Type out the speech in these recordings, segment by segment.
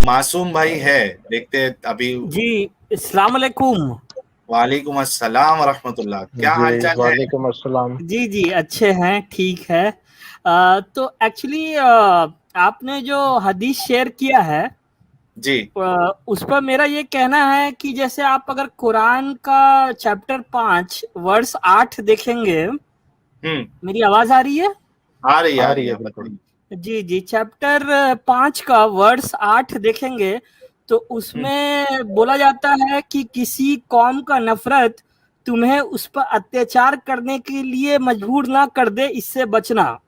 मासूम भाई है, देखते हैं अभी। जी, अस्सलाम वालेकुम। वालेकुम अस्सलाम वरहमतुल्लाह, क्या जी, हाल चाल है? वालेकुम अस्सलाम। जी जी, अच्छे हैं, ठीक है। तो एक्चुअली आपने जो हदीस शेयर किया है, जी। उस पर मेरा ये कहना है कि जैसे आप अगर कुरान का चैप्टर 5 वर्स 8 देखेंगे। हम्म। मेरी आवाज आ रही है? आ आ रही रही है, है बिल्कुल। बताइए। जी जी, चैप्टर 5 का वर्स 8 देखेंगे तो हम्म। उसमें बोला जाता है कि किसी कौम का नफरत तुम्हें उस पर अत्याचार करने के लिए मजबूर ना कर दे, इससे बचना।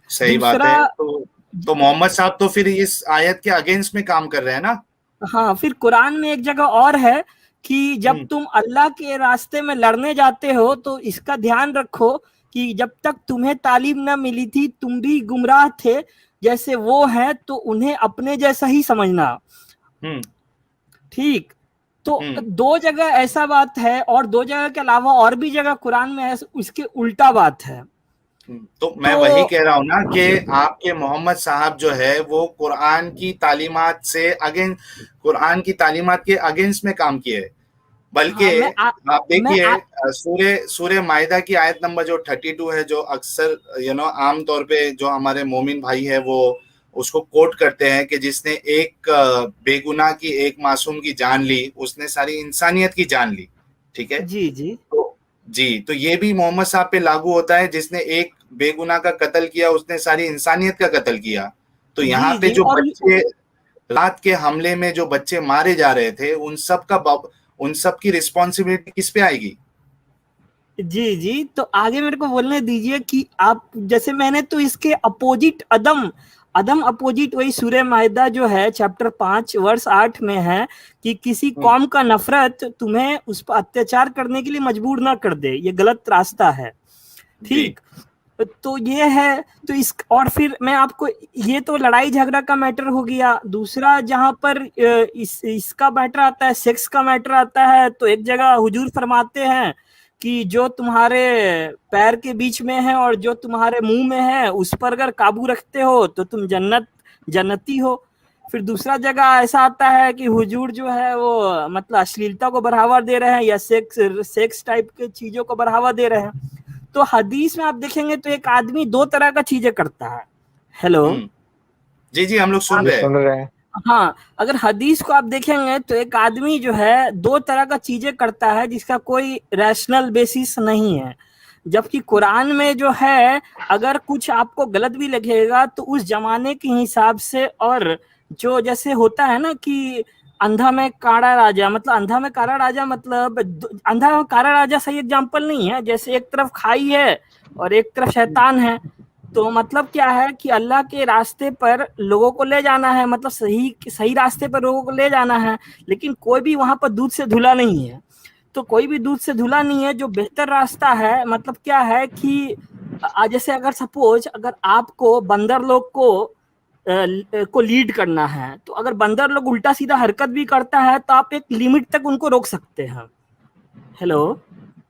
सही बात दूसरा, है। तो मोहम्मद साहब तो फिर इस आयत के अगेंस्ट में काम कर रहे हैं ना? हाँ, फिर कुरान में एक जगह और है कि जब हम्म। तुम अल्लाह के रास्ते में लड़ने जाते हो तो इसका ध्यान रखो कि जब तक तुम्हें तालीम ना मिली थी तुम भी गुमराह थे जैसे वो हैं, तो उन्हें अपने जैसा ही समझना। हम्म। ठीक। तो हम्म। दो जगह ऐसा बात है और दो जगह के अलावा और भी जगह कुरान में उसके उल्टा बात है। तो मैं तो वही कह रहा हूँ ना कि आपके मोहम्मद साहब जो है वो कुरान की तालीमात से अगेंस्ट, कुरान की तालीमात के अगेंस्ट में काम किए। बल्कि हाँ, आप मैं देखिए, सूर्य सूर्य मायदा की आयत नंबर जो 32 है, जो अक्सर आम तौर पे जो हमारे मोमिन भाई है वो उसको कोट करते हैं कि जिसने एक बेगुनाह की, एक मासूम की जान ली, उसने सारी इंसानियत की जान ली। ठीक है। जी जी तो जी, तो ये भी मोहम्मद साहब पे लागू होता है, जिसने एक बेगुनाह का कत्ल किया उसने सारी इंसानियत का कत्ल किया। तो यहाँ जी पे जी जो और बच्चे, रात के हमले में जो बच्चे मारे जा रहे थे, उन सब की रिस्पॉन्सिबिलिटी किस पे आएगी? जी जी, तो आगे मेरे को बोलने दीजिए कि आप जैसे मैंने तो इसके अपोजिट अदम अदम अपोजिट वही सूरह मायदा जो है चैप्टर 5 वर्स 8 में है कि किसी हम्म। कौम का नफरत तुम्हें उस पर अत्याचार करने के लिए मजबूर ना कर दे, ये गलत रास्ता है। जी। ठीक। तो ये है। तो इस और फिर मैं आपको, ये तो लड़ाई झगड़ा का मैटर हो गया। दूसरा जहां पर इसका मैटर आता है, सेक्स का मैटर आता है, तो एक जगह हुजूर फरमाते हैं कि जो तुम्हारे पैर के बीच में है और जो तुम्हारे मुंह में है उस पर अगर काबू रखते हो तो तुम जन्नती हो। फिर दूसरा जगह ऐसा आता है कि हुजूर जो है वो मतलब अश्लीलता को बढ़ावा दे रहे हैं या सेक्स टाइप के चीजों को बढ़ावा दे रहे हैं। तो हदीस में आप देखेंगे तो एक आदमी दो तरह का चीजें करता है। हेलो। हम्म। जी जी, हम लोग सुन जी, रहे हैं। सुन रहे हैं। हाँ, अगर हदीस को आप देखेंगे तो एक आदमी जो है दो तरह का चीजें करता है जिसका कोई रैशनल बेसिस नहीं है। जबकि कुरान में जो है, अगर कुछ आपको गलत भी लगेगा तो उस जमाने के हिसाब से, और जो जैसे होता है ना कि अंधा में काड़ा राजा, मतलब अंधा में काला राजा, मतलब अंधा में काला राजा सही एग्जाम्पल नहीं है। जैसे एक तरफ खाई है और एक तरफ शैतान है। तो मतलब क्या है कि अल्लाह के रास्ते पर लोगों को ले जाना है, मतलब सही सही रास्ते पर लोगों को ले जाना है, लेकिन कोई भी वहां पर दूध से धुला नहीं है। तो कोई भी दूध से धुला नहीं है। जो बेहतर रास्ता है, मतलब क्या है कि जैसे अगर सपोज अगर आपको बंदर लोग को लीड करना है, तो अगर बंदर लोग उल्टा सीधा हरकत भी करता है तो आप एक लिमिट तक उनको रोक सकते हैं। हेलो।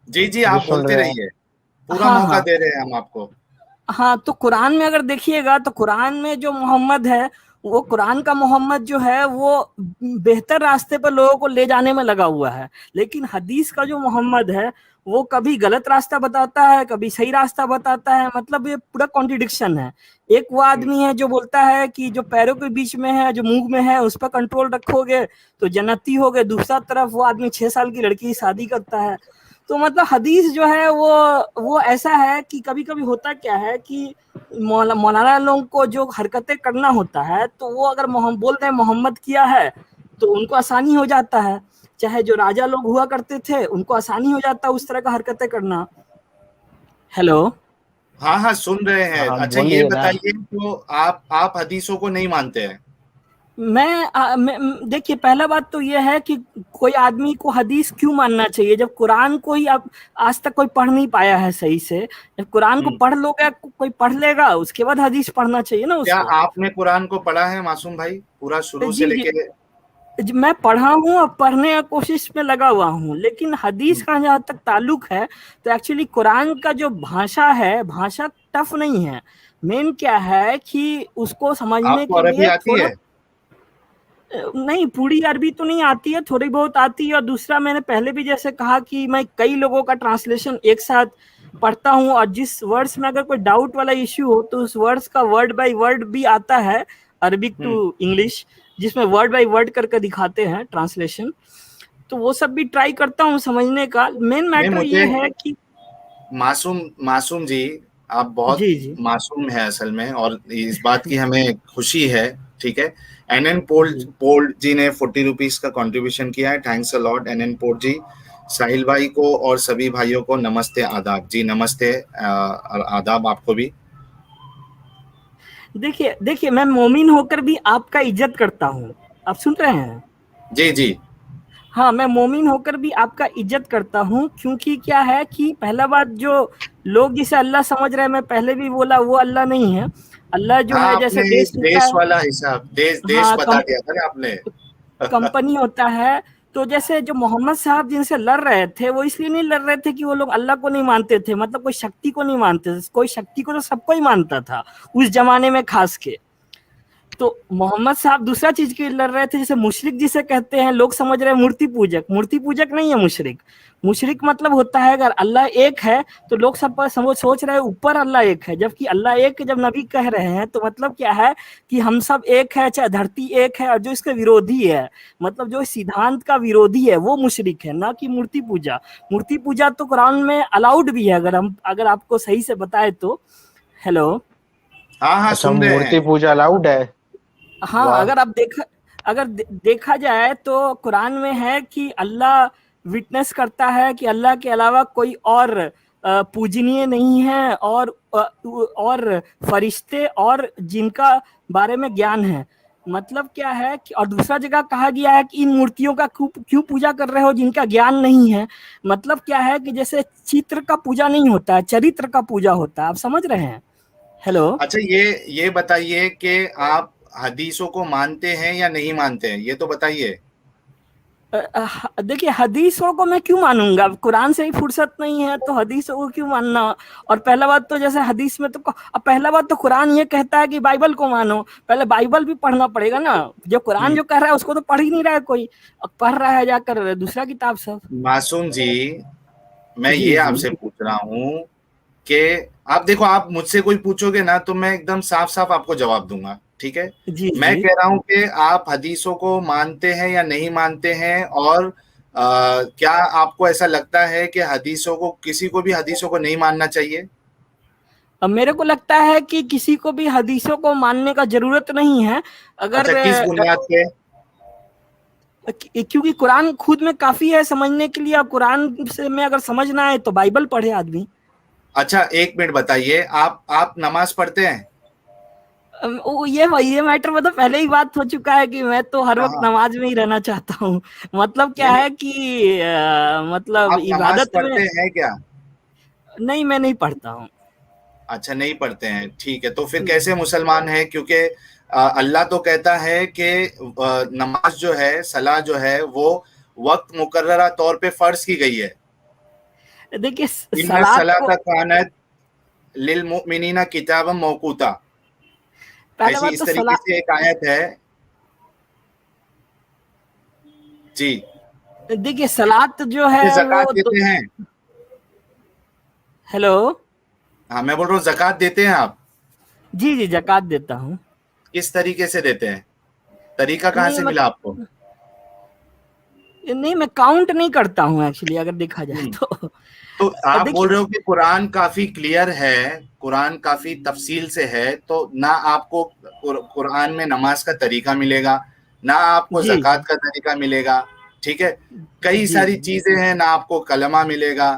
जी जी, जी, आप सुन बोलते रहे हैं। रहिए, पूरा हाँ मौका हाँ। दे रहे हैं हम आपको। हाँ, तो कुरान में अगर देखिएगा तो कुरान में जो मोहम्मद है, वो कुरान का मोहम्मद जो है वो बेहतर रास्ते पर लोगों को ले जाने में लगा हुआ है। लेकिन हदीस का जो मोहम्मद है वो कभी गलत रास्ता बताता है, कभी सही रास्ता बताता है। मतलब ये पूरा कॉन्ट्रिडिक्शन है। एक वो आदमी है जो बोलता है कि जो पैरों के बीच में है, जो मुंह में है, उस पर कंट्रोल रखोगे तो जन्नती होगे। दूसरा तरफ वो आदमी 6 साल की लड़की की शादी करता है। तो मतलब हदीस जो है वो ऐसा है कि कभी कभी होता क्या है कि मौलाना लोगों को जो हरकतें करना होता है तो वो अगर बोल रहे मोहम्मद किया है तो उनको आसानी हो जाता है। चाहे जो राजा लोग हुआ करते थे उनको आसानी हो जाता है उस तरह का हरकतें करना। हेलो। हाँ हाँ, सुन रहे हैं। हाँ, अच्छा, ये बोलिए ना। बताइए, तो आप हदीसों को नहीं मानते हैं? देखिए, पहला बात तो ये है कि कोई आदमी को हदीस क्यों मानना चाहिए जब कुरान को ही अब आज तक कोई पढ़ नहीं पाया है सही से। जब कुरान को हम्म। पढ़ लोगे, कोई पढ़ लेगा, उसके बाद हदीस पढ़ना चाहिए ना क्या उसको। आपने कुरान को पढ़ा है मासूम भाई, पूरा शुरू से जी जी, लेके? मैं पढ़ा हूँ और पढ़ने की कोशिश में लगा हुआ हूँ, लेकिन हदीस हम्म। का जहाँ तक ताल्लुक है तो एक्चुअली कुरान का जो भाषा है, भाषा टफ नहीं है। मेन क्या है कि उसको समझने आपको के अरबी लिए आती थोड़ा है? नहीं, पूरी अरबी तो नहीं आती है, थोड़ी बहुत आती है। और दूसरा, मैंने पहले भी जैसे कहा कि मैं कई लोगों का ट्रांसलेशन एक साथ पढ़ता हूँ, और जिस वर्ड्स में अगर कोई डाउट वाला इश्यू हो तो उस वर्ड्स का वर्ड बाय वर्ड भी आता है, अरबिक टू इंग्लिश, जिसमें वर्ड बाय वर्ड करके दिखाते हैं ट्रांसलेशन। तो वो सब भी ट्राई करता हूँ समझने का। मेन नहीं, मैटर ये मुझे है कि मासूम मासूम जी, आप बहुत जी जी मासूम है असल में, और इस बात की हमें खुशी है। ठीक है। एन पोल जी पोल जी ने 40 रुपीज का कंट्रीब्यूशन किया है, थैंक्स अ लॉट एन पोल जी। साहिल भाई को और सभी भाइयों को नमस्ते आदाब जी, नमस्ते और आदाब आपको भी। देखिए देखिए, मैं मोमिन होकर भी आपका इज्जत करता हूँ, आप सुन रहे हैं? जी जी। हाँ, मैं मोमिन होकर भी आपका इज्जत करता हूँ, क्योंकि क्या है कि पहला बात, जो लोग जिसे अल्लाह समझ रहे हैं, मैं पहले भी बोला, वो अल्लाह नहीं है। अल्लाह जो हाँ, है, जैसे आपने देश होता देश है, वाला हिसाब, देश देश हाँ, बता दिया था ना आपने। कंपनी होता है। तो जैसे जो मोहम्मद साहब जिनसे लड़ रहे थे, वो इसलिए नहीं लड़ रहे थे कि वो लोग अल्लाह को नहीं मानते थे, मतलब कोई शक्ति को नहीं मानते थे, कोई शक्ति को तो सबको ही मानता था उस जमाने में खास के। तो मोहम्मद साहब दूसरा चीज के लिए लड़ रहे थे, जैसे मुशरिक जिसे कहते हैं, लोग समझ रहे हैं मूर्ति पूजक। मूर्ति पूजक नहीं है मुशरिक। मुशरिक मतलब होता है, अगर अल्लाह एक है तो लोग सब पर सोच रहे हैं ऊपर अल्लाह एक है, जबकि अल्लाह एक जब नबी कह रहे हैं तो मतलब क्या है कि हम सब एक है, चाहे धरती एक है। और जो इसके विरोधी है, मतलब जो सिद्धांत का विरोधी है, वो मुशरिक है, ना कि मूर्ति पूजा। मूर्ति पूजा तो कुरान में अलाउड भी है, अगर आपको सही से बताए तो। हेलो। हाँ हाँ, अच्छा, सुन रहे हैं। मूर्ति पूजा अलाउड है? हाँ, वाह। अगर देखा जाए तो कुरान में है कि अल्लाह विटनेस करता है कि अल्लाह के अलावा कोई और पूजनीय नहीं है, और फरिश्ते और जिनका बारे में ज्ञान है। मतलब क्या है कि, और दूसरा जगह कहा गया है कि इन मूर्तियों का क्यों पूजा कर रहे हो जिनका ज्ञान नहीं है। मतलब क्या है कि जैसे चित्र का पूजा नहीं होता है, चरित्र का पूजा होता है। आप समझ रहे हैं? हेलो। अच्छा, ये बताइए कि आप हदीसों को मानते हैं या नहीं मानते हैं, ये तो बताइए। देखिए, हदीसों को मैं क्यों मानूंगा? कुरान से ही फुर्सत नहीं है तो हदीसों को क्यों मानना? और पहला बात तो जैसे हदीस में तो, अब पहला बात तो कुरान ये कहता है कि बाइबल को मानो, पहले बाइबल भी पढ़ना पड़ेगा ना। जो कुरान हम्म, जो कह रहा है उसको तो पढ़ ही नहीं रहा है कोई, अब पढ़ रहा है जाकर दूसरा किताब सब। मासूम जी, मैं जी ये जी आपसे पूछ रहा हूँ कि आप देखो, आप मुझसे कोई पूछोगे ना तो मैं एकदम साफ साफ आपको जवाब दूंगा। ठीक है। जी मैं जी। कह रहा हूँ कि आप हदीसों को मानते हैं या नहीं मानते हैं, और क्या आपको ऐसा लगता है कि हदीसों को, किसी को भी हदीसों को नहीं मानना चाहिए? अब मेरे को लगता है कि किसी को भी हदीसों को मानने का जरूरत नहीं है। अच्छा, अगर किस बुनियाद पे? क्योंकि कुरान खुद में काफी है समझने के लिए। अब कुरान से में अगर समझना है तो बाइबल पढ़े आदमी। अच्छा, एक मिनट बताइए, आप नमाज पढ़ते हैं? ये मैटर में तो पहले ही बात हो चुका है कि मैं तो हर वक्त हाँ। नमाज में ही रहना चाहता हूँ। मतलब क्या नहीं नहीं, है कि मतलब आप नमाज इबादत में। पढ़ते हैं क्या? नहीं, मैं नहीं पढ़ता हूँ। अच्छा, नहीं पढ़ते हैं, ठीक है। तो फिर कैसे मुसलमान है? क्योंकि अल्लाह तो कहता है कि नमाज जो है, सलाह जो है, वो वक्त मुकर्ररा तौर पे फर्ज की गई है। देखिए, इन्ना सलात को सलाता कानत लिल मुमिनीना किताबम मौकूता, पहले ऐसी बात इस तो तरीके से एक आयत है। जी। देखिए, सलात जो है ये वो ज़कात देते हैं? हेलो। हाँ, मैं बोल रहा हूँ, ज़कात देते हैं आप? जी जी, जकात देता हूँ। किस तरीके से देते हैं? तरीका कहाँ नहीं से मत मिला आपको? नहीं, मैं काउंट नहीं करता हूँ एक्चुअली, अगर देखा जाए हम्म। तो। तो आप बोल देखिए, रहे हो कि कुरान काफी क्लियर है, कुरान काफी तफसील से है, तो ना आपको कुरान में नमाज का तरीका मिलेगा, ना आपको जी जक़ात जी का तरीका मिलेगा। ठीक है। कई जी सारी जी। चीजें हैं, ना आपको कलमा मिलेगा,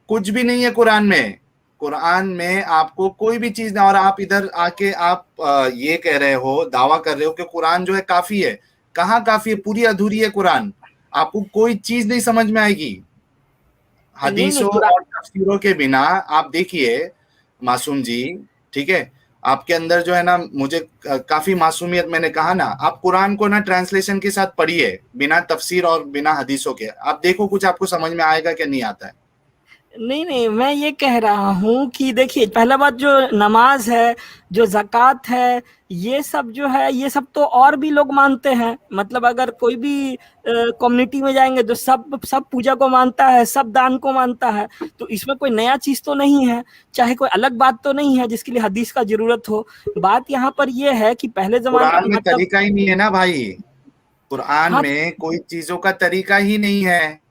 कुछ भी नहीं है कुरान में। कुरान में आपको कोई भी चीज ना, और आप इधर आके आप ये कह रहे हो, दावा कर रहे हो कि कुरान जो है काफी है। कहाँ काफी है? पूरी अधूरी है कुरान। आपको कोई चीज नहीं समझ में आएगी नहीं नहीं, हदीसों और तफसीरों के बिना। आप देखिए मासूम जी, ठीक है, आपके अंदर जो है ना, मुझे काफी मासूमियत, मैंने कहा ना, आप कुरान को ना ट्रांसलेशन के साथ पढ़िए, बिना तफसीर और बिना हदीसों के। आप देखो कुछ आपको समझ में आएगा क्या नहीं आता है। नहीं नहीं, मैं ये कह रहा हूँ कि देखिए, पहला बात जो नमाज है, जो ज़कात है, ये सब जो है, ये सब तो और भी लोग मानते हैं। मतलब अगर कोई भी कम्युनिटी में जाएंगे तो सब सब पूजा को मानता है, सब दान को मानता है। तो इसमें कोई नया चीज़ तो नहीं है, चाहे कोई अलग बात तो नहीं है जिसके लिए हदीस का ज़रूरत हो। बात यहाँ पर ये है कि पहले ज़माने कुरान में मतलब, तरीका ही नहीं है ना भाई, कुरान हाँ में कोई चीजों का तरीका ही नहीं है।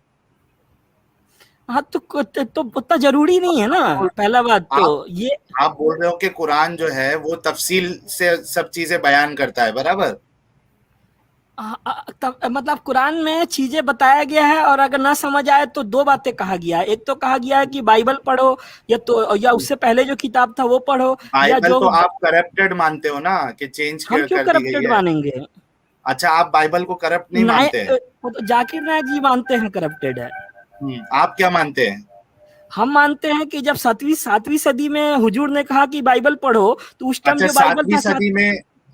हाँ, तो उतना ज़रूरी नहीं है ना, पहला बात तो आप ये। आप बोल रहे हो कि कुरान जो है वो तफसील से सब चीजें बयान करता है, बराबर। तब मतलब कुरान में चीजें बताया गया है, और अगर ना समझ आए तो दो बातें कहा गया है। एक तो कहा गया है कि बाइबल पढ़ो, या उससे पहले जो किताब था वो पढ़ो, या बाइबल जो। तो आप करप्टेड मानते हो ना, कि चेंज हम क्यों कर दी गई करप्टेड है। मानेंगे? अच्छा, आप बाइबल को करप्ट नहीं नाय मानते हैं। वो तो जाकिर नायक जी मानते हैं करप्टेड है। आप क्या मानते हैं? हम मानते हैं कि जब सातवीं सातवीं सदी में हुजूर ने कहा कि बाइबल पढ़ो, तो उस टाइम अच्छा, जो बाइबल था सात।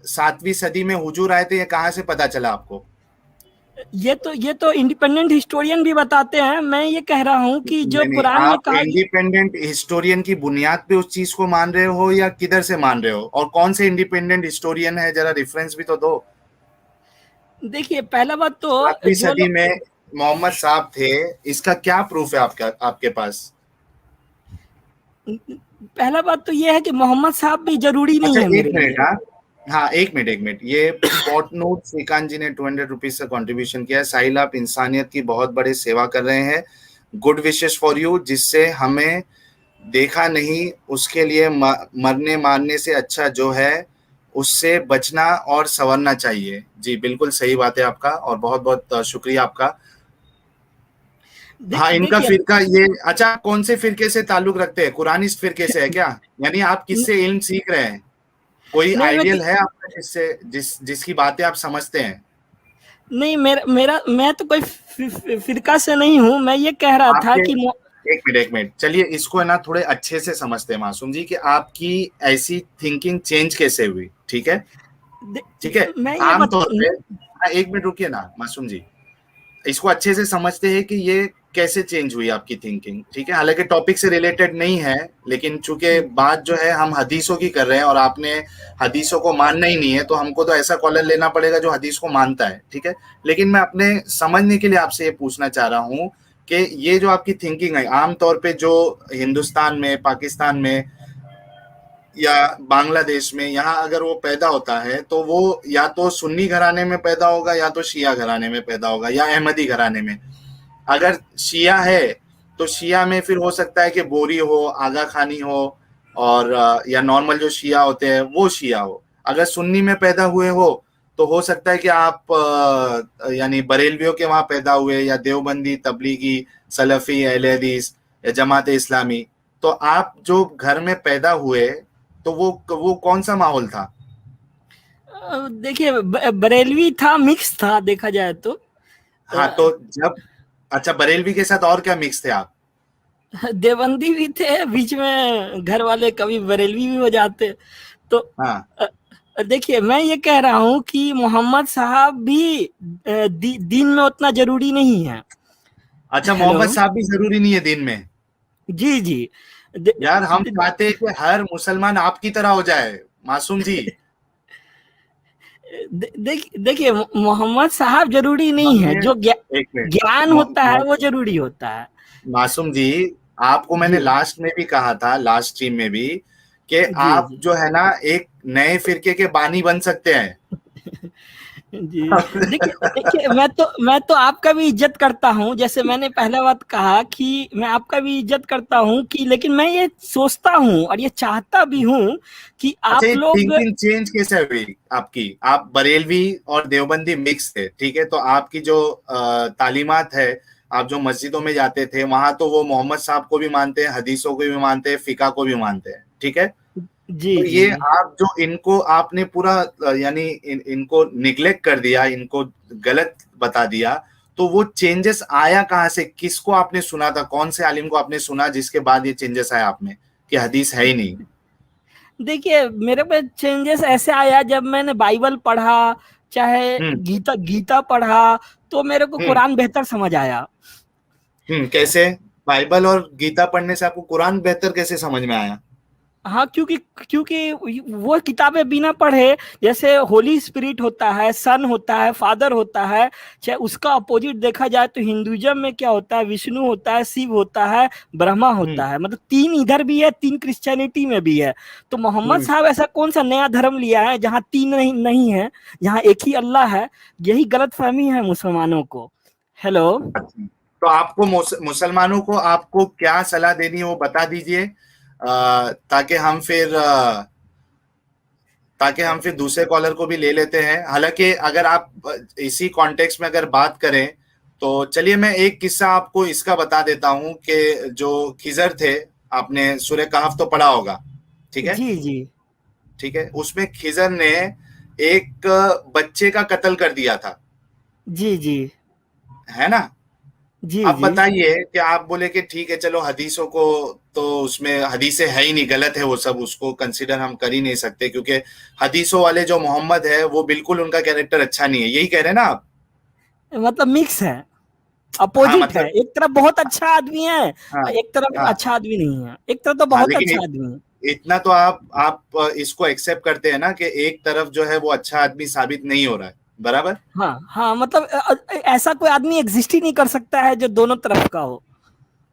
सातवीं सदी में हुजूर आए थे, ये कहाँ से पता चला आपको? ये तो इंडिपेंडेंट हिस्टोरियन भी बताते हैं। मैं ये कह रहा हूँ कि जो नहीं नहीं, कुरान में आप कहा गया। इंडिपेंडेंट हिस्टोरियन की बुनियाद पे उस चीज को मान रहे हो या किधर से मान रहे हो, और कौन से इंडिपेंडेंट हिस्टोरियन है, जरा रेफरेंस भी तो दो। देखिए, पहला बात तो सातवीं जो सदी लोग, में मोहम्मद साहब थे, इसका क्या प्रूफ है आपके पास? पहला बात तो ये है कि मोहम्मद साहब भी जरूरी अच्छा, नहीं है एक मेरे मिनट। लिए। हाँ हाँ, एक मिनट, ये पॉटनोट श्रीकांत जी ने 200 रुपीज का कंट्रीब्यूशन किया है। साहिल, आप इंसानियत की बहुत बड़ी सेवा कर रहे हैं। गुड विशेस फॉर यू, जिससे हमें देखा नहीं उसके लिए मरने मारने से अच्छा जो है उससे बचना और संवरना चाहिए। जी बिल्कुल सही बात है आपका, और बहुत बहुत शुक्रिया आपका। हाँ, इनका देखिए, फिरका ये, अच्छा, आप कौन से फिरके से ताल्लुक रखते हैं? कुरानिस्ट फिरके से है क्या? यानी आप किससे इल्म सीख रहे हैं? कोई नहीं मैं आइडियल है आपका जिससे जिसकी बातें आप समझते हैं? नहीं, मेरा मेरा मैं तो कोई फिरका से नहीं हूँ। मैं ये कह रहा था आपके कि एक मिनट, चलिए इसको है ना थोड़े अच्छे से समझते हैं मासूम जी, कि आपकी ऐसी थिंकिंग चेंज कैसे हुई, ठीक है? ठीक है। मैं ये आमतौर पे, हाँ, एक मिनट रुकिए ना मासूम जी, इसको अच्छे से समझते हैं कि ये कैसे चेंज हुई आपकी थिंकिंग, ठीक है? हालांकि टॉपिक से रिलेटेड नहीं है, लेकिन चूंकि बात जो है हम हदीसों की कर रहे हैं और आपने हदीसों को मानना ही नहीं है, तो हमको तो ऐसा कॉलर लेना पड़ेगा जो हदीस को मानता है, ठीक है? लेकिन मैं अपने समझने के लिए आपसे ये पूछना चाह रहा हूँ कि ये जो आपकी थिंकिंग है, आमतौर पे जो हिंदुस्तान में, पाकिस्तान में या बांग्लादेश में, यहाँ अगर वो पैदा होता है तो वो या तो सुन्नी घराने में पैदा होगा, या तो शिया घराने में पैदा होगा, या अहमदी घराने में। अगर शिया है तो शिया में फिर हो सकता है कि बोरी हो, आगा खानी हो, और या नॉर्मल जो शिया होते हैं वो शिया हो। अगर सुन्नी में पैदा हुए हो तो हो सकता है कि आप यानी बरेलवियों के वहां पैदा हुए, या देवबंदी, तबलीगी, सलफी, अहले हदीस, या जमात इस्लामी। तो आप जो घर में पैदा हुए, तो वो कौन सा माहौल था? देखिए, बरेलवी था, मिक्स था देखा जाए तो। हाँ, तो जब, अच्छा, बरेलवी के साथ और क्या मिक्स थे आप? देवबंदी भी थे बीच में, घर वाले कभी बरेलवी भी हो जाते। तो हाँ। देखिए, मैं ये कह रहा हूँ कि मोहम्मद साहब भी दीन में उतना जरूरी नहीं है। अच्छा, हेलो। मोहम्मद साहब भी जरूरी नहीं है दिन में? जी जी। दे, यार, हम दे, चाहते हैं कि हर मुसलमान आपकी तरह हो जाए, मासूम जी। देखिए, मोहम्मद साहब जरूरी नहीं है, हमने, जो एक मिनट, ज्ञान होता है वो जरूरी होता है। मासूम जी, आपको मैंने जी लास्ट में भी कहा था, लास्ट स्ट्रीम में भी, कि जी आप जी। जो है ना एक नए फिरके के बानी बन सकते हैं। जी, देखिए देखिए, मैं तो आपका भी इज्जत करता हूँ। जैसे मैंने पहला बात कहा कि मैं आपका भी इज्जत करता हूँ, कि लेकिन मैं ये सोचता हूँ और ये चाहता भी हूँ कि अच्छा, आप ये लोग। थिंकिंग चेंज कैसे हुई आपकी? आप बरेलवी और देवबंदी मिक्स थे, ठीक है? तो आपकी जो तालीमात है, आप जो मस्जिदों में जाते थे वहां, तो वो मोहम्मद साहब को भी मानते हैं, हदीसों को भी मानते हैं, फिका को भी मानते हैं, ठीक है? जी तो जी। ये आप जो इनको आपने पूरा यानी इनको निग्लेक्ट कर दिया, इनको गलत बता दिया, तो वो चेंजेस आया कहाँ से? किसको आपने सुना था? कौन से आलिम को आपने सुना जिसके बाद ये चेंजेस आया आप में कि हदीस है ही नहीं? देखिए, मेरे पे चेंजेस ऐसे आया जब मैंने बाइबल पढ़ा, चाहे हम्म। गीता गीता पढ़ा, तो मेरे को हम्म। कुरान बेहतर समझ आया। कैसे? बाइबल और गीता पढ़ने से आपको कुरान बेहतर कैसे समझ में आया? हाँ, क्योंकि क्योंकि वो किताबें बिना पढ़े, जैसे होली स्पिरिट होता है, सन होता है, फादर होता है, चाहे उसका अपोजिट देखा जाए तो हिंदुइज्म में क्या होता है, विष्णु होता है, शिव होता है, ब्रह्मा होता है, मतलब तीन इधर भी है, तीन क्रिश्चियनिटी में भी है। तो मोहम्मद साहब ऐसा कौन सा नया धर्म लिया है जहाँ तीन नहीं है, जहाँ एक ही अल्लाह है? यही गलत फहमी है मुसलमानों को। हेलो। तो आपको मुसलमानों को आपको क्या सलाह देनी है वो बता दीजिए, ताकि हम फिर दूसरे कॉलर को भी ले लेते हैं। हालांकि अगर आप इसी कॉन्टेक्स्ट में अगर बात करें तो चलिए मैं एक किस्सा आपको इसका बता देता हूं कि जो खिजर थे, आपने सूरह कहफ तो पढ़ा होगा, ठीक है? जी जी ठीक है, उसमें खिजर ने एक बच्चे का कत्ल कर दिया था, जी जी है ना? जी अब जी। बताइए कि आप बोले कि ठीक है चलो हदीसों को, तो उसमें हदीसें है ही नहीं, गलत है वो सब, उसको कंसीडर हम कर ही नहीं सकते, क्योंकि हदीसों वाले जो मोहम्मद है वो बिल्कुल उनका कैरेक्टर अच्छा नहीं है, यही कह रहे हैं ना आप? मतलब मिक्स है, हाँ अपोजिट है, मतलब, एक तरफ बहुत अच्छा आदमी है, हाँ एक तरफ हाँ अच्छा आदमी नहीं है, एक तरफ तो हाँ, बहुत लेकिन अच्छा आदमी है। इतना तो आप इसको एक्सेप्ट करते हैं ना कि एक तरफ जो है वो अच्छा आदमी साबित नहीं हो रहा है, बराबर? हाँ हाँ, मतलब ऐसा कोई आदमी एग्जिस्ट ही नहीं कर सकता है जो दोनों तरफ का हो।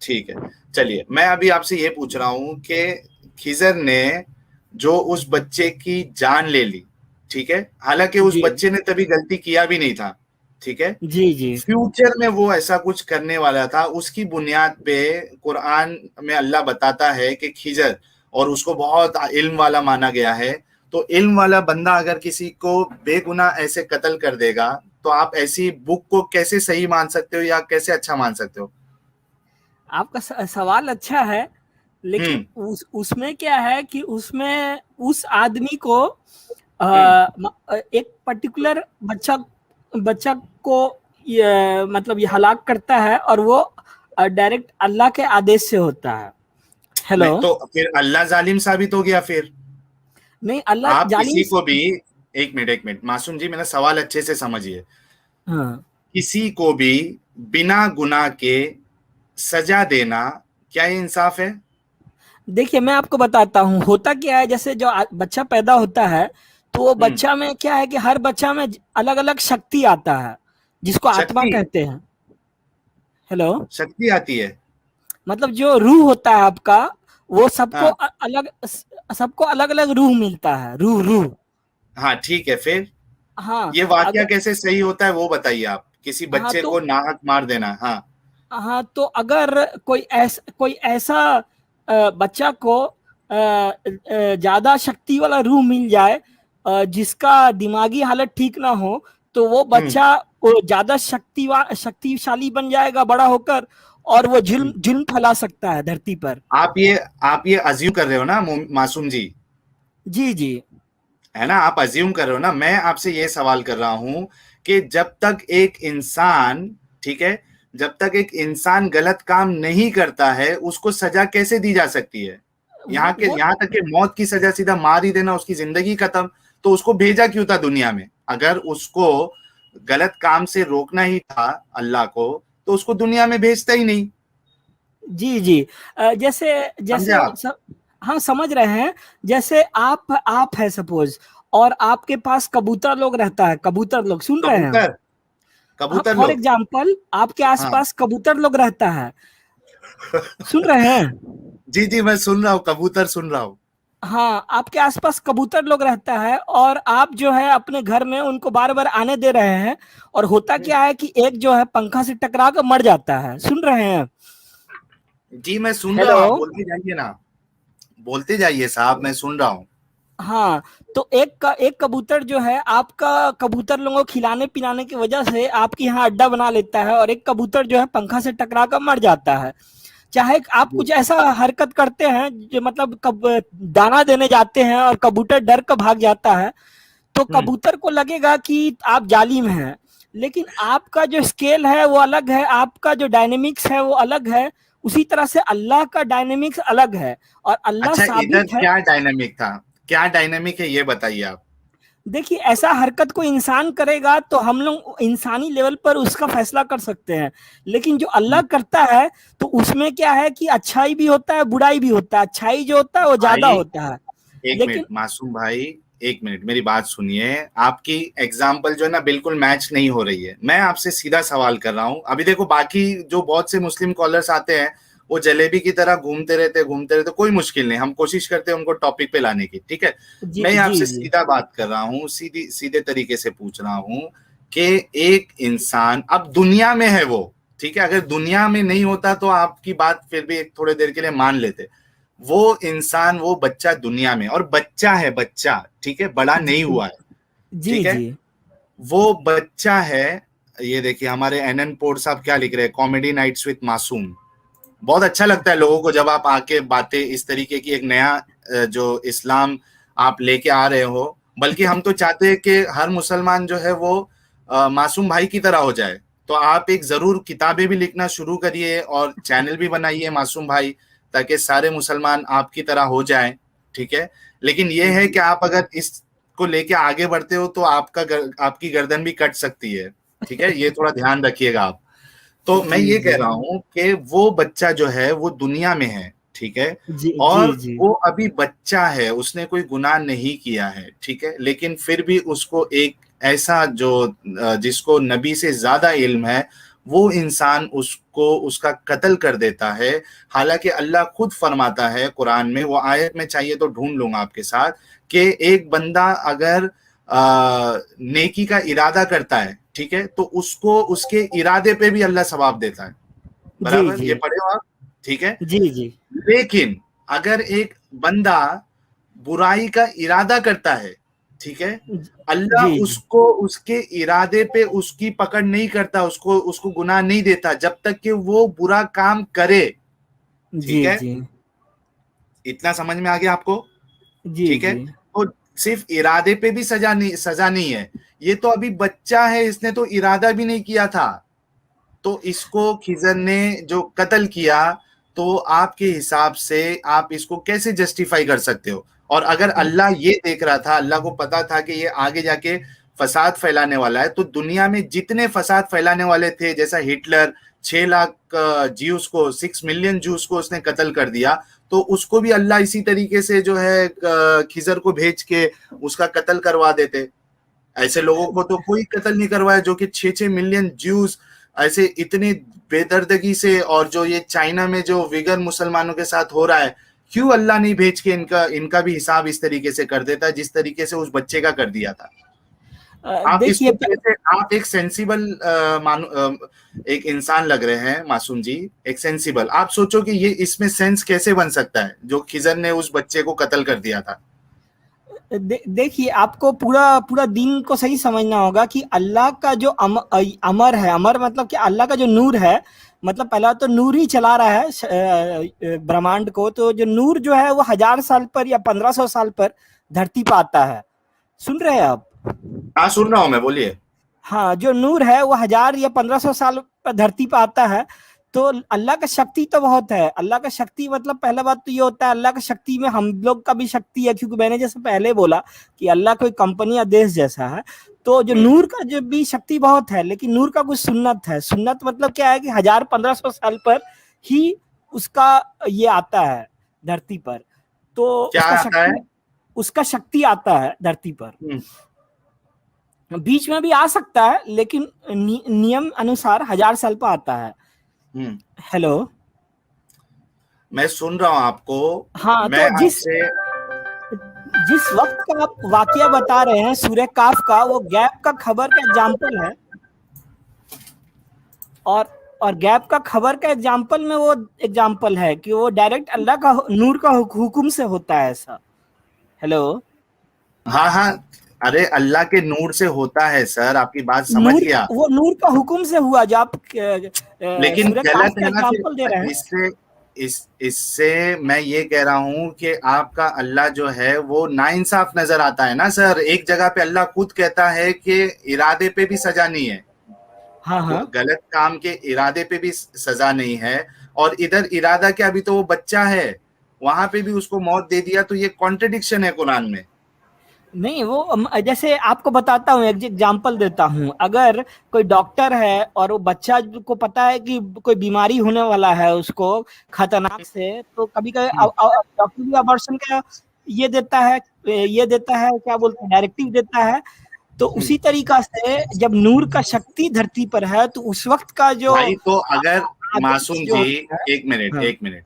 ठीक है, चलिए मैं अभी आपसे ये पूछ रहा हूं कि खिजर ने जो उस बच्चे की जान ले ली, ठीक है, हालांकि उस जी बच्चे ने तभी गलती किया भी नहीं था, ठीक है, जी जी फ्यूचर में वो ऐसा कुछ करने वाला था, उसकी बुनियाद पे कुरान में अल्लाह बताता है कि खिजर, और उसको बहुत इल्म वाला माना गया है, तो इल्म वाला बंदा अगर किसी को बेगुनाह ऐसे कत्ल कर देगा, तो आप ऐसी बुक को कैसे सही मान सकते हो या कैसे अच्छा मान सकते हो? आपका सवाल अच्छा है, लेकिन हम्म उसमें क्या है कि उसमें उस आदमी को हम्म एक पर्टिकुलर बच्चा बच्चा को ये मतलब ये हलाक करता है, और वो डायरेक्ट अल्लाह के आदेश से होता है। हेलो। नहीं तो फिर अल्लाह जालिम साबित हो गया फिर? नहीं, अल्लाह आप जालिम। किसी को भी, एक मिनट मासूम जी, मेरा सवाल अच्छे से समझिए, हाँ, किसी को भी बिना गुनाह के सजा देना, क्या ये इंसाफ है? देखिए मैं आपको बताता हूँ होता क्या है। जैसे जो बच्चा पैदा होता है, तो वो हम्म बच्चा में क्या है कि हर बच्चा में अलग अलग शक्ति आता है, जिसको आत्मा शक्ति, कहते हैं। हेलो। शक्ति आती है? मतलब जो रूह होता है आपका, वो सबको हाँ अलग, सबको अलग अलग रूह मिलता है, रूह रूह। हाँ, ठीक है, फिर हाँ ये वाकया अगर, कैसे सही होता है वो बताइए आप, किसी हाँ बच्चे तो, को नाहक मार देना, हाँ। हाँ तो अगर कोई ऐसा बच्चा को ज्यादा शक्ति वाला रूह मिल जाए, जिसका दिमागी हालत ठीक ना हो, तो वो हम्म बच्चा वो ज्यादा शक्तिशाली बन जाएगा बड़ा होकर, और वो जुल्म हम्म। जुल्म फैला सकता है धरती पर। आप ये अज्यूम कर रहे हो ना मासूम जी, जी जी है ना? आप अज्यूम कर रहे हो ना, मैं आपसे ये सवाल कर रहा हूं कि जब तक एक इंसान, ठीक है, जब तक एक इंसान गलत काम नहीं करता है उसको सजा कैसे दी जा सकती है? वो यहाँ तक कि मौत की सजा, सीधा मार ही देना, उसकी जिंदगी खत्म। तो उसको भेजा क्यों था दुनिया में? अगर उसको गलत काम से रोकना ही था अल्लाह को, तो उसको दुनिया में भेजता ही नहीं। जी जी। जैसे समझे जैसे आप? हम समझ रहे हैं। जैसे आप है सपोज, और आपके पास कबूतर लोग रहता है, कबूतर लोग सुन रहे हैं। कबूतर, हाँ, कबूतर फॉर लोग, एग्जाम्पल आपके हाँ। आसपास कबूतर लोग रहता है, सुन रहे हैं। जी जी, मैं सुन रहा हूँ, कबूतर सुन रहा हूँ। हाँ, आपके आसपास कबूतर लोग रहता है, और आप जो है अपने घर में उनको बार बार आने दे रहे हैं, और होता क्या है कि एक जो है पंखा से टकरा कर मर जाता है, सुन रहे हैं। जी मैं सुन रहा हेलो। हूँ, आप बोलते जाइए ना, बोलते जाइए साहब, मैं सुन रहा हूँ। हाँ, तो एक कबूतर जो है आपका, कबूतर लोगों को खिलाने पिलाने की वजह से आपके यहाँ अड्डा बना लेता है, और एक कबूतर जो है पंखा से टकरा कर मर जाता है। चाहे आप जी कुछ ऐसा हरकत करते हैं जो मतलब दाना देने जाते हैं और कबूतर डर कर भाग जाता है, तो हम्म कबूतर को लगेगा कि आप जालिम हैं। लेकिन आपका जो स्केल है वो अलग है, आपका जो डायनेमिक्स है वो अलग है। उसी तरह से अल्लाह का डायनेमिक्स अलग है, और अल्लाह अच्छा, इधर साबित है। क्या डायनामिक था, क्या डायनामिक है ये बताइए आप। देखिए ऐसा हरकत कोई इंसान करेगा तो हम लोग इंसानी लेवल पर उसका फैसला कर सकते हैं, लेकिन जो अल्लाह करता है तो उसमें क्या है कि अच्छाई भी होता है बुराई भी होता है, अच्छाई जो होता है वो ज्यादा भाई होता है। एक लेकिन मिनट मासूम भाई, एक मिनट मेरी बात सुनिए। आपकी एग्जाम्पल जो है ना बिल्कुल मैच नहीं हो रही है। मैं आपसे सीधा सवाल कर रहा हूं। अभी देखो बाकी जो बहुत से मुस्लिम कॉलर्स आते हैं वो जलेबी की तरह घूमते रहते, कोई मुश्किल नहीं, हम कोशिश करते हैं उनको टॉपिक पे लाने की, ठीक है। जी मैं जी आपसे जी सीधा बात कर रहा हूँ, सीधी सीधे तरीके से पूछ रहा हूँ कि एक इंसान अब दुनिया में है वो, ठीक है, अगर दुनिया में नहीं होता तो आपकी बात फिर भी एक थोड़े देर के लिए मान लेते। वो इंसान, वो बच्चा दुनिया में, और बच्चा है, बच्चा, ठीक है, बड़ा जी नहीं हुआ है, जी ठीक है, जी वो बच्चा है। ये देखिए हमारे एनएन पोर्ट साहब क्या लिख रहे हैं, कॉमेडी नाइट्स विद मासूम। बहुत अच्छा लगता है लोगों को जब आप आके बातें इस तरीके की, एक नया जो इस्लाम आप लेके आ रहे हो। बल्कि हम तो चाहते हैं कि हर मुसलमान जो है वो मासूम भाई की तरह हो जाए। तो आप एक जरूर किताबें भी लिखना शुरू करिए और चैनल भी बनाइए मासूम भाई, ताकि सारे मुसलमान आपकी तरह हो जाएं, ठीक है। लेकिन ये है कि आप अगर इसको लेके आगे बढ़ते हो तो आपकी गर्दन भी कट सकती है, ठीक है, ये थोड़ा ध्यान रखिएगा आप। तो मैं जी ये जी कह रहा हूं कि वो बच्चा जो है वो दुनिया में है, ठीक है, जी जी और जी वो अभी बच्चा है, उसने कोई गुनाह नहीं किया है, ठीक है, लेकिन फिर भी उसको एक ऐसा जो जिसको नबी से ज्यादा इल्म है, वो इंसान उसको उसका कत्ल कर देता है। हालांकि अल्लाह खुद फरमाता है कुरान में, वो आयत में चाहिए तो ढूंढ लूंगा आपके साथ, कि एक बंदा अगर नेकी का इरादा करता है, ठीक है, तो उसको उसके इरादे पे भी अल्लाह सवाब देता है। जी बराबर, जी ये पढ़े हो आप, ठीक है। जी जी लेकिन अगर एक बंदा बुराई का इरादा करता है, ठीक है, अल्लाह जी जी उसको उसके इरादे पे उसकी पकड़ नहीं करता, उसको उसको गुनाह नहीं देता जब तक कि वो बुरा काम करे, जी ठीक है। जी इतना समझ में आ गया आपको, जी ठीक है। जी तो सिर्फ इरादे पे भी सजा नहीं है। ये तो अभी बच्चा है, इसने तो इरादा भी नहीं किया था, तो इसको खिजर ने जो कत्ल किया, तो आपके हिसाब से आप इसको कैसे जस्टिफाई कर सकते हो? और अगर अल्लाह ये देख रहा था, अल्लाह को पता था कि ये आगे जाके फसाद फैलाने वाला है, तो दुनिया में जितने फसाद फैलाने वाले थे, जैसा हिटलर 6 लाख ज्यूस को, 6 मिलियन ज्यूस को उसने कत्ल कर दिया, तो उसको भी अल्लाह इसी तरीके से जो है खिजर को भेज के उसका कत्ल करवा देते। ऐसे लोगों को तो कोई कत्ल नहीं करवाया जो कि 6 6 मिलियन ज्यूज ऐसे इतनी बेदर्दगी से, और जो ये चाइना में जो विगर मुसलमानों के साथ हो रहा है, क्यों अल्लाह नहीं भेज के इनका इनका भी हिसाब इस तरीके से कर देता जिस तरीके से उस बच्चे का कर दिया था। आप देखिए इसको कैसे, आप एक सेंसिबल एक इंसान लग रहे हैं मासूम जी, एक सेंसिबल, आप सोचो कि ये इसमें सेंस कैसे बन सकता है जो खिजर ने उस बच्चे को कत्ल कर दिया था। देखिए आपको पूरा पूरा दिन को सही समझना होगा कि अल्लाह का जो अमर है, अमर मतलब कि अल्लाह का जो नूर है, मतलब पहला तो नूर ही चला रहा है ब्रह्मांड को। तो जो नूर जो है वो 1000 साल पर या 1500 साल पर धरती पर आता है। सुन रहे हैं आप? हाँ सुन रहा हूं मैं, बोलिए। हाँ, जो नूर है वो 1000 या 1500 साल पर धरती पर आता है। तो अल्लाह का शक्ति तो बहुत है। अल्लाह का शक्ति मतलब पहला बात तो ये होता है, अल्लाह का शक्ति में हम लोग का भी शक्ति है, क्योंकि मैंने जैसे पहले बोला कि अल्लाह कोई कंपनी या देश जैसा है। तो जो नूर का जो भी शक्ति बहुत है, लेकिन नूर का कुछ सुन्नत है। सुन्नत मतलब क्या है कि 1000 1500 साल पर ही उसका ये आता है धरती पर। तो क्या आता है? उसका शक्ति आता है धरती पर। हम्म। बीच में भी आ सकता है, लेकिन नियम अनुसार 1000 साल पर आता है। हम्म। हेलो। मैं सुन रहा हूं आपको। हाँ, मैं तो जिस आपसे, जिस वक्त का आप वाकया बता रहे हैं सूर्य काफ का, वो गैप का खबर का एग्जाम्पल है। और गैप का खबर का एग्जाम्पल में वो एग्जाम्पल है कि वो डायरेक्ट अल्लाह का नूर का हुक्म से होता है ऐसा। हेलो। हाँ हाँ, अरे अल्लाह के नूर से होता है सर, आपकी बात समझ नूर गया। वो नूर का हुक्म से हुआ, जो आप लेकिन सूर्य काफ गलत का है ना एग्जाम्पल दे फिर, रहे हैं। इससे इससे मैं ये कह रहा हूं कि आपका अल्लाह जो है वो नाइंसाफ नजर आता है ना सर। एक जगह पे अल्लाह खुद कहता है कि इरादे पे भी सजा नहीं है, हाँ हाँ। गलत काम के इरादे पे भी सजा नहीं है, और इधर इरादा क्या, अभी तो वो बच्चा है, वहां पे भी उसको मौत दे दिया, तो ये कॉन्ट्रडिक्शन है कुरान में। नहीं, वो जैसे आपको बताता हूँ, एक एग्जांपल देता हूँ। अगर कोई डॉक्टर है और वो बच्चा को पता है कि कोई बीमारी होने वाला है उसको खतरनाक से, तो कभी कभी हम्म, डॉक्टर भी अबॉर्शन का ये देता है, क्या बोलते हैं, डायरेक्टिव देता है। तो हम्म। उसी तरीका से जब नूर का शक्ति धरती पर है तो उस वक्त का जो भाई तो अगर आदेश मासूम जो जी, होता है। एक मिनट हाँ, एक मिनट,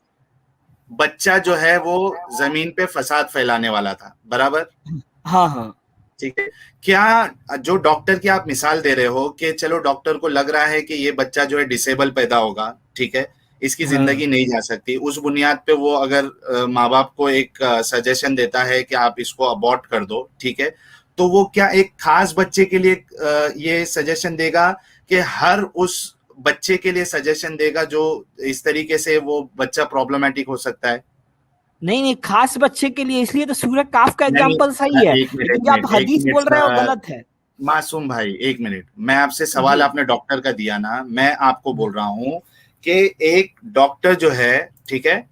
बच्चा जो है वो जमीन पे फसाद फैलाने वाला था, बराबर? हाँ, हाँ, ठीक है। क्या जो डॉक्टर की आप मिसाल दे रहे हो कि चलो डॉक्टर को लग रहा है कि ये बच्चा जो है डिसेबल पैदा होगा, ठीक है, इसकी हाँ। जिंदगी नहीं जा सकती, उस बुनियाद पे वो अगर माँ बाप को एक सजेशन देता है कि आप इसको अबॉर्ट कर दो, ठीक है, तो वो क्या एक खास बच्चे के लिए ये सजेशन देगा कि हर उस बच्चे के लिए सजेशन देगा जो इस तरीके से वो बच्चा प्रॉब्लमेटिक हो सकता है? नहीं, नहीं, खास बच्चे के लिए, इसलिए तो सूरह काफ का नहीं, एग्जांपल सही है, एक मिनट एक लेकिन जो आप मिनट एक हदीस मिनट बोल रहे हो वो सर, गलत है। मासूम भाई एक मिनट, मैं आपसे सवाल, जी, आपने डॉक्टर का दिया ना, मैं आपको बोल रहा हूं कि एक डॉक्टर जो है, ठीक है,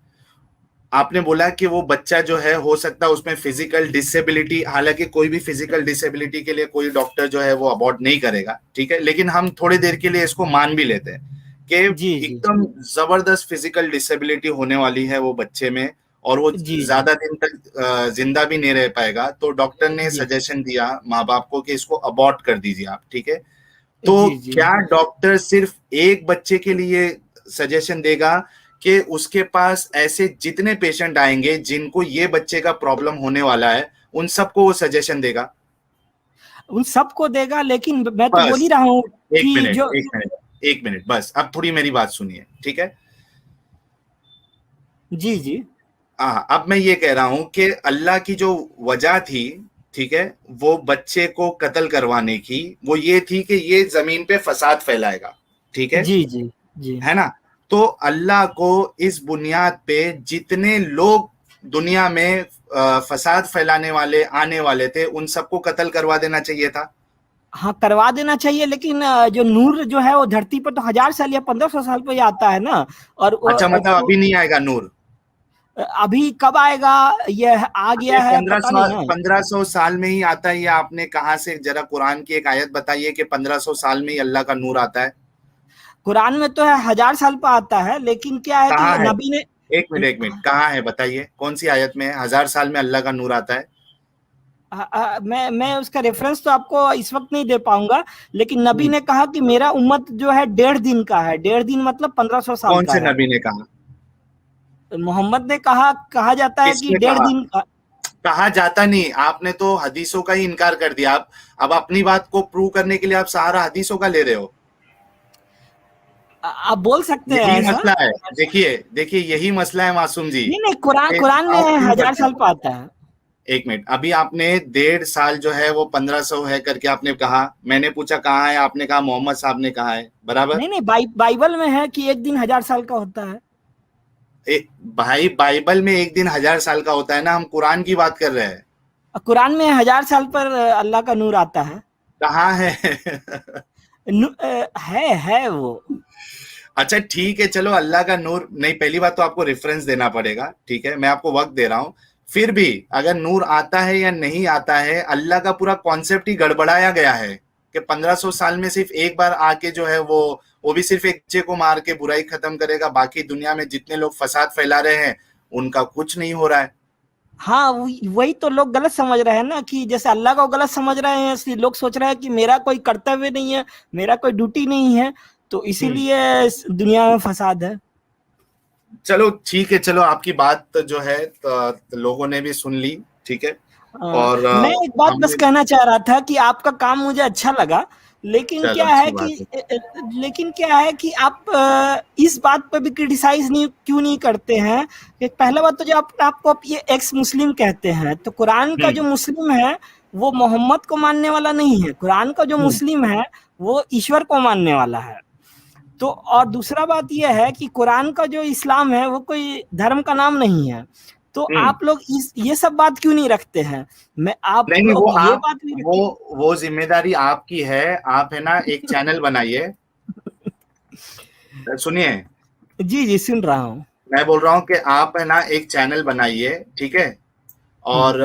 आपने बोला कि वो बच्चा जो है हो सकता है उसमें फिजिकल डिसेबिलिटी, हालांकि कोई भी फिजिकल डिसेबिलिटी के लिए कोई डॉक्टर जो है वो अबॉर्ट नहीं करेगा, ठीक है, लेकिन हम थोड़ी देर के लिए इसको मान भी लेते हैं कि जी, जी, एकदम जबरदस्त फिजिकल डिसेबिलिटी होने वाली है वो बच्चे में, और वो जी, जी, ज्यादा दिन तक जिंदा भी नहीं रह पाएगा, तो डॉक्टर ने जी, सजेशन दिया माँ बाप को कि इसको अबॉर्ट कर दीजिए आप, ठीक है, तो जी, जी। क्या डॉक्टर सिर्फ एक बच्चे के लिए सजेशन देगा कि उसके पास ऐसे जितने पेशेंट आएंगे जिनको ये बच्चे का प्रॉब्लम होने वाला है उन सबको वो सजेशन देगा? उन सबको देगा, लेकिन मैं तो बोल ही बस रहा हूँ एक कि मिनट जो एक मिनट एक मिनट, बस अब थोड़ी मेरी बात सुनिए, ठीक है। जी, जी, हाँ, अब मैं ये कह रहा हूं कि अल्लाह की जो वजह थी, ठीक है, वो बच्चे को कत्ल करवाने की, वो ये थी कि ये जमीन पे फसाद फैलाएगा, ठीक जी, जी, जी, है ना? तो अल्लाह को इस बुनियाद पे जितने लोग दुनिया में फसाद फैलाने वाले आने वाले थे उन सबको कत्ल करवा देना चाहिए था। हाँ, करवा देना चाहिए, लेकिन जो नूर जो है वो धरती पर तो 1000 साल या 1500 साल पे ही आता है ना। और अच्छा, मतलब तो अभी नहीं आएगा नूर? अभी कब आएगा, ये आ गया अरे है पंद्रह पता सौ नहीं ना। 1500 साल में ही आता है, ये आपने कहा से, जरा कुरान की एक आयत बताइए कि 1500 साल में ही अल्लाह का नूर आता है। कुरान में तो है 1000 साल पर आता है, लेकिन क्या है कि कहाँ है? नबी ने एक मिनट, कहाँ है बताइए, कौन सी आयत में 1000 साल में अल्लाह का नूर आता है? मैं उसका रेफरेंस तो आपको इस वक्त नहीं दे पाऊंगा, लेकिन नबी हम्म, ने कहा कि मेरा उम्मत जो है 1.5 दिन का है। 1.5 दिन मतलब 1500 साल कौन का से है। नबी ने कहा? मोहम्मद ने कहा, कहा जाता है कि किसने डेढ़ कहा? दिन का। कहा जाता नहीं, आपने तो हदीसों का ही इनकार कर दिया। आप अब अपनी बात को प्रूव करने के लिए आप सहारा हदीसों का ले रहे हो। आप बोल सकते हैं यही ऐसा। मसला है। देखिए देखिए, यही मसला है मासूम जी। नहीं, नहीं, कुरान कि कुरान में आप क्यों 1000 साल करते पर आता है। हैं? एक मिनट, अभी आपने 1.5 साल जो है वो 1500 है करके आपने कहा, मैंने पूछा कहाँ है, आपने कहा मोहम्मद साहब ने कहा है, बराबर? नहीं, नहीं, बाइबल में है कि एक दिन 1000 साल का होता है। भाई बाइबल में एक दिन 1000 साल का होता है ना, हम कुरान की बात कर रहे हैं। कुरान में 1000 साल पर अल्लाह का नूर आता है। कहाँ है? है वो। अच्छा ठीक है, चलो अल्लाह का नूर नहीं, पहली बात तो आपको रेफरेंस देना पड़ेगा, ठीक है, मैं आपको वक्त दे रहा हूं। फिर भी अगर नूर आता है या नहीं आता है, अल्लाह का पूरा कॉन्सेप्ट ही गड़बड़ाया गया है कि 1500 साल में सिर्फ एक बार आके जो है वो भी सिर्फ एक बच्चे को मार के बुराई खत्म करेगा, बाकी दुनिया में जितने लोग फसाद फैला रहे हैं उनका कुछ नहीं हो रहा है। हाँ, वही तो लोग गलत समझ रहे हैं ना, कि जैसे अल्लाह को गलत समझ रहे हैं, इसलिए लोग सोच रहे हैं कि मेरा कोई कर्तव्य नहीं है, मेरा कोई ड्यूटी नहीं है, तो हम्म, इसीलिए इस दुनिया में फसाद है। चलो ठीक है, चलो आपकी बात जो है तो लोगों ने भी सुन ली, ठीक है, और मैं एक बात बस हमने, कहना चाह रहा था कि आपका काम मुझे अच्छा लगा, लेकिन चलो क्या है अच्छी कि बात है। लेकिन क्या है कि आप इस बात पर भी क्रिटिसाइज नहीं क्यों नहीं करते हैं कि पहला बात तो जो आपको आप ये एक्स मुस्लिम कहते हैं, तो कुरान का जो हम्म, मुस्लिम है वो मोहम्मद को मानने वाला नहीं है। कुरान का जो हम्म, मुस्लिम है वो ईश्वर को मानने वाला है। तो और दूसरा बात यह है कि कुरान का जो इस्लाम है वो कोई धर्म का नाम नहीं है। तो हम्म। आप लोग इस ये सब बात क्यों नहीं रखते हैं? मैं आप नहीं नहीं, लोग वो ये आप, बात नहीं वो रखते। वो जिम्मेदारी आपकी है। आप है ना एक चैनल बनाइए, सुनिए, जी, जी, सुन रहा हूँ। मैं बोल रहा हूँ कि आप है ना एक चैनल बनाइए, ठीक है, और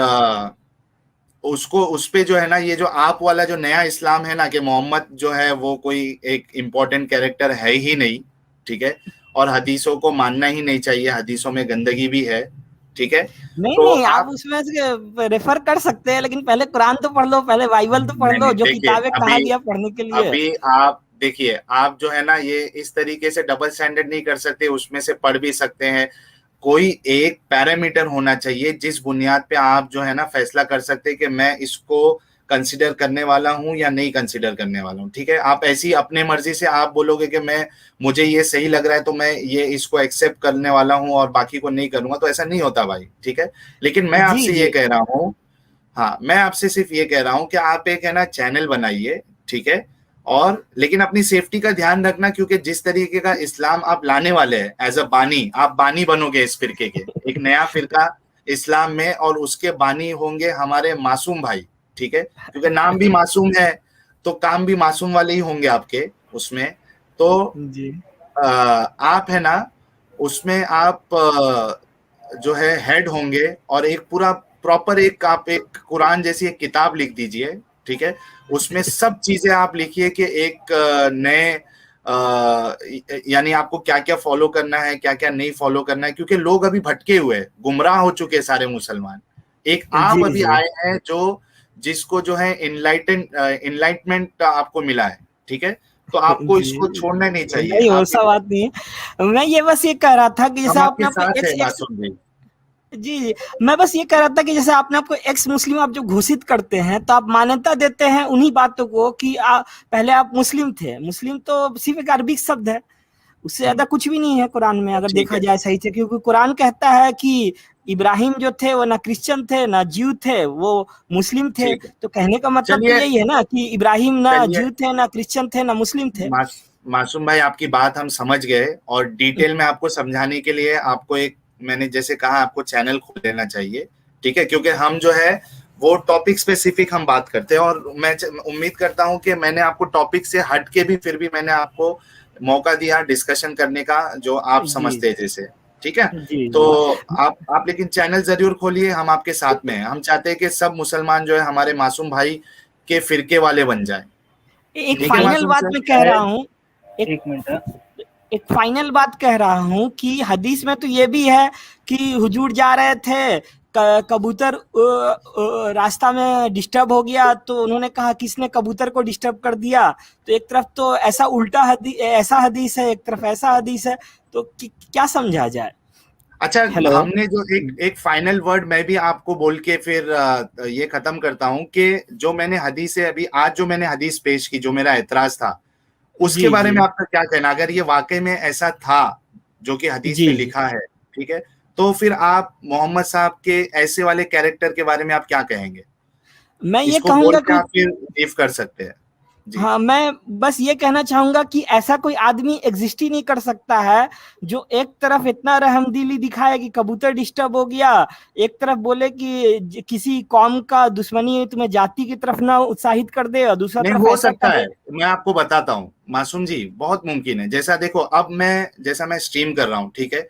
उसको उस पे जो है ना, ये जो आप वाला जो नया इस्लाम है ना, कि मोहम्मद जो है वो कोई एक इम्पोर्टेंट कैरेक्टर है ही नहीं, ठीक है, और हदीसों को मानना ही नहीं चाहिए, हदीसों में गंदगी भी है, ठीक है। नहीं तो नहीं, आप आप, उसमें से रेफर कर सकते हैं, लेकिन पहले कुरान तो पढ़ लो, पहले बाइबल तो पढ़ नहीं लो, नहीं, जो देखिए किताबें कहा अभी, गया पढ़ने के लिए। अभी आप देखिए, आप जो है ना ये इस तरीके से डबल स्टैंडर्ड नहीं कर सकते, उसमें से पढ़ भी सकते हैं। कोई एक पैरामीटर होना चाहिए जिस बुनियाद पे आप जो है ना फैसला कर सकते हैं कि मैं इसको कंसिडर करने वाला हूं या नहीं कंसिडर करने वाला हूं, ठीक है। आप ऐसी अपने मर्जी से आप बोलोगे कि मैं, मुझे ये सही लग रहा है तो मैं ये इसको एक्सेप्ट करने वाला हूं और बाकी को नहीं करूंगा, तो ऐसा नहीं होता भाई, ठीक है। लेकिन मैं जी आपसे ये जी कह रहा हूँ, हाँ मैं आपसे सिर्फ ये कह रहा हूँ कि आप एक है ना चैनल बनाइए, ठीक है, और लेकिन अपनी सेफ्टी का ध्यान रखना, क्योंकि जिस तरीके का इस्लाम आप लाने वाले हैं एज अ बानी, आप बानी बनोगे इस फिरके के, एक नया फिरका इस्लाम में, और उसके बानी होंगे हमारे मासूम भाई, ठीक है, क्योंकि नाम भी मासूम है तो काम भी मासूम वाले ही होंगे आपके उसमें। तो जी आप है ना उसमें आप जो है हेड होंगे, और एक पूरा प्रॉपर एक आप एक कुरान जैसी एक किताब लिख दीजिए, ठीक है। उसमें सब चीजें आप लिखिए कि एक नए यानी आपको क्या क्या फॉलो करना है, क्या क्या नहीं फॉलो करना है, क्योंकि लोग अभी भटके हुए हैं, गुमराह हो चुके हैं सारे मुसलमान। एक जी आप अभी जी आए हैं जो, जिसको जो है इनलाइटमेंट आपको मिला है, ठीक है, तो आपको जी, इसको छोड़ना नहीं चाहिए। नहीं आप, वैसा बात नहीं है। मैं ये बस ये कह रहा था कि जैसे हम आपने आपके आपको साथ है एक्स एक्स मासूम जी। जी जी, मैं बस ये कह रहा था कि जैसे आपने आपको एक्स मुस्लिम आप जो घोषित करते हैं, तो आप मान्यता देते हैं उन्हीं बातों को कि पहले आप मुस्लिम थे। मुस्लिम तो सिर्फ एक अरबिक शब्द है, उससे ज्यादा कुछ भी नहीं है कुरान में, अगर ठीक देखा है, जाए सही से, क्योंकि कुरान कहता है कि इब्राहिम जो थे वो ना क्रिश्चियन थे ना जीव थे, वो मुस्लिम थे। ठीक है। तो कहने का मतलब तो चलिए, यही है ना कि इब्राहिम ना चलिए जीव थे ना क्रिश्चियन थे ना मुस्लिम थे। मासूम भाई, आपकी बात हम समझ गए, और डिटेल में आपको समझाने के लिए आपको एक, मैंने जैसे कहा आपको चैनल खोल लेना चाहिए, ठीक है, क्योंकि हम जो है वो टॉपिक स्पेसिफिक हम बात करते हैं, और मैं उम्मीद करता हूं कि मैंने आपको टॉपिक से हट के भी फिर भी मैंने आपको मौका दिया डिस्कशन करने का, जो आप जी समझते हैं जैसे, ठीक है। जी तो जी, आप लेकिन चैनल जरूर खोलिए, हम आपके साथ में हैं। हम चाहते हैं कि सब मुसलमान जो है हमारे मासूम भाई के फिरके वाले बन जाए, एक ठीक है फाइनल मासूम बात सर। मैं कह रहा हूँ, एक एक मिनट। एक फाइनल बात कह रहा हूँ कि हदीस में तो ये भी है कि हुजूर जा रहे थे, कबूतर रास्ता में डिस्टर्ब हो गया, तो उन्होंने कहा किसने कबूतर को डिस्टर्ब कर दिया। तो एक तरफ तो ऐसा उल्टा ऐसा हदीस है, एक तरफ ऐसा हदीस है, तो क्या समझा जाए। अच्छा, हेलो। हमने जो एक एक फाइनल वर्ड मैं भी आपको बोल के फिर ये खत्म करता हूं कि जो मैंने हदीस है अभी आज जो मैंने हदीस पेश की, जो मेरा एतराज था, उसके जी बारे जी में आपका क्या कहना, अगर ये वाकई में ऐसा था जो कि हदीस जी में जी, लिखा है, ठीक है, तो फिर आप मोहम्मद साहब के ऐसे वाले कैरेक्टर के बारे में आप क्या कहेंगे? मैं ये इसको बोल कहूंगा के कि आप फिर लीव कर सकते हैं जी। हाँ, मैं बस ये कहना चाहूंगा कि ऐसा कोई आदमी एग्जिस्ट ही नहीं कर सकता है जो एक तरफ इतना रहमदिली दिखाए कि कबूतर डिस्टर्ब हो गया, एक तरफ बोले कि किसी कौम का दुश्मनी तुम्हें जाति की तरफ ना उत्साहित कर दे, और दूसरा नहीं, तरफ हो ऐसा सकता कहे। है, मैं आपको बताता हूँ मासूम जी, बहुत मुमकिन है। जैसा देखो, अब मैं जैसा मैं स्ट्रीम कर रहा हूँ, ठीक है,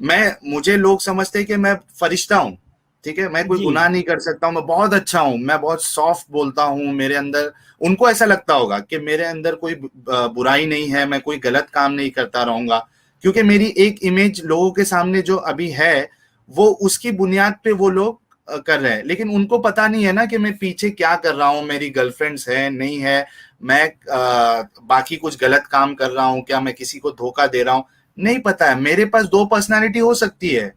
मैं, मुझे लोग समझते हैं कि मैं फरिश्ता हूँ, ठीक है, मैं कोई जी गुनाह नहीं कर सकता हूँ, मैं बहुत अच्छा हूँ, मैं बहुत सॉफ्ट बोलता हूँ, मेरे अंदर, उनको ऐसा लगता होगा कि मेरे अंदर कोई बुराई नहीं है, मैं कोई गलत काम नहीं करता रहूंगा, क्योंकि मेरी एक इमेज लोगों के सामने जो अभी है, वो उसकी बुनियाद पे वो लोग कर रहे हैं। लेकिन उनको पता नहीं है ना कि मैं पीछे क्या कर रहा हूँ, मेरी गर्लफ्रेंड्स है नहीं है, मैं बाकी कुछ गलत काम कर रहा हूँ क्या, मैं किसी को धोखा दे रहा हूँ, नहीं पता है। मेरे पास दो पर्सनालिटी हो सकती है,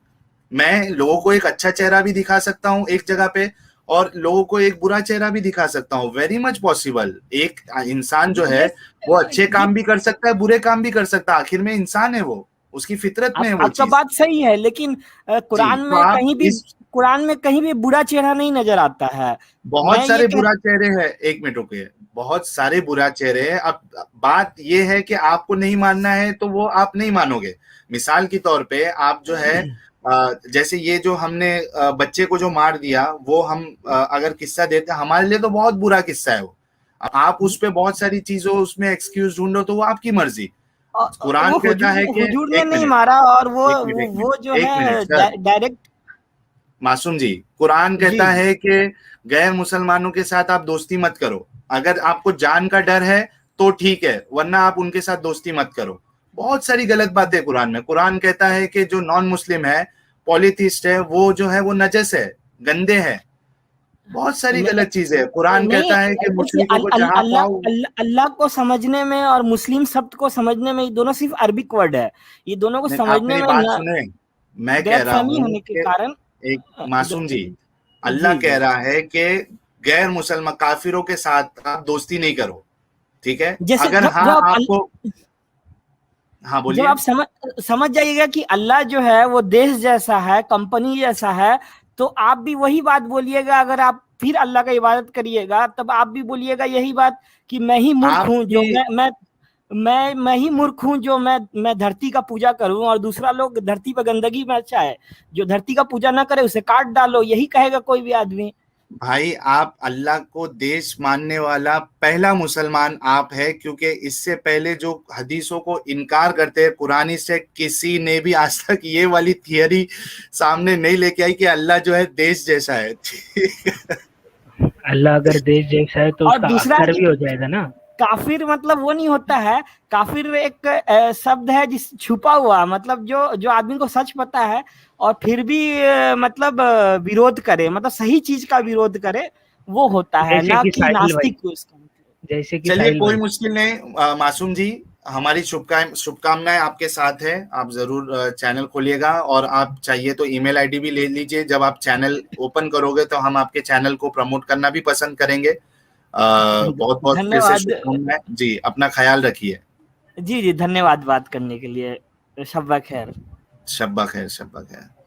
मैं लोगों को एक अच्छा चेहरा भी दिखा सकता हूँ एक जगह पे, और लोगों को एक बुरा चेहरा भी दिखा सकता हूँ, वेरी मच पॉसिबल। एक इंसान जो है ये वो अच्छे ये काम भी कर सकता है, बुरे काम भी कर सकता है, आखिर में इंसान है वो, उसकी फितरत में है वो आपका चीज। बात सही है, लेकिन जी, तो आप इस, कुरान में कहीं भी बुरा चेहरा नहीं नजर आता है। मैं बहुत ये सारे कह बुरा चेहरे हैं, एक मिनट रुकिए, बहुत सारे बुरा चेहरे हैं। अब बात ये है कि आपको नहीं मानना है तो वो आप नहीं मानोगे। मिसाल के तौर पे आप जो है जैसे ये जो हमने बच्चे को जो मार दिया, वो हम अगर किस्सा देते हैं, हमारे लिए तो बहुत बुरा किस्सा है वो। अब आप उस पे बहुत सारी चीजों उसमें एक्सक्यूज ढूंढो तो वो आपकी मर्जी। कुरान वो कहता है कि, हुजूर ने एक नहीं मिनट, मारा, और एक मिनट, एक मिनट, वो जो एक मिनट है सर, डायरेक्ट। मासूम जी, कुरान जी कहता जी है कि गैर मुसलमानों के साथ आप दोस्ती मत करो। अगर आपको जान का डर है तो ठीक है, वरना आप उनके साथ दोस्ती मत करो। बहुत सारी गलत बातें कुरान में। कुरान कहता है कि जो नॉन मुस्लिम है, पॉलीथिस्ट है, वो जो है वो नजस है, गंदे है। बहुत सारी नहीं गलत चीजें है। कुरान नहीं, कहता है कि देखिए मुशरिकों को जहां अल्लाह पाओ। अल्लाह अल्लाह को समझने में और मुस्लिम शब्द को समझने में, ये दोनों सिर्फ अरबिक वर्ड है, ये दोनों को नहीं, आप समझने मेरी में बात न सुने। मैं कह रहा गलतफहमी हूं होने के कि कारण एक मासूम जी, अल्लाह जी कह जी रहा है कि गैर मुसलमान काफिरों के साथ आप दोस्ती नहीं करो। ठीक है, जैसे अगर जब हाँ जब आप आपको, हाँ जब बोलिए। आप समझ जाइएगा कि अल्लाह जो है वो देश जैसा है, कंपनी जैसा है, तो आप भी वही बात बोलिएगा। अगर आप फिर अल्लाह का इबादत करिएगा, तब आप भी बोलिएगा यही बात कि मैं ही मूर्ख हूँ जो आपकी, मैं ही मूर्ख हूँ जो मैं धरती का पूजा करूं, और दूसरा लोग धरती पर गंदगी में अच्छा है, जो धरती का पूजा ना करे उसे काट डालो, यही कहेगा कोई भी आदमी। भाई आप अल्लाह को देश मानने वाला पहला मुसलमान आप है, क्योंकि इससे पहले जो हदीसों को इनकार करते हैं कुरानी से, किसी ने भी आज तक ये वाली थियरी सामने नहीं लेके आई कि अल्लाह जो है देश जैसा है। अल्लाह अगर देश जैसा है तो और उसका दूसरा अक्सर कि भी हो जाएगा ना। काफिर मतलब वो नहीं होता है। काफिर एक शब्द है जिस छुपा हुआ, मतलब जो जो आदमी को सच पता है और फिर भी मतलब विरोध करे, मतलब सही चीज का विरोध करे, वो होता है, जैसे ना कि कि साहिल भाई, नास्तिक को इसका मतलब। जैसे कि चलिए, साहिल कोई भाई। मुश्किल नहीं। मासूम जी, हमारी शुभकामनाएं आपके साथ है। आप जरूर चैनल खोलिएगा, और आप चाहिए तो ईमेल आईडी भी ले लीजिए। जब आप चैनल ओपन करोगे तो हम आपके चैनल को प्रमोट करना भी पसंद करेंगे। बहुत बहुत फिर से धन्यवाद। शुभकामनाएं जी, अपना ख्याल रखिए। जी जी, धन्यवाद बात करने के लिए। शब्बा खैर। शब्बा खैर, शब्बा खैर।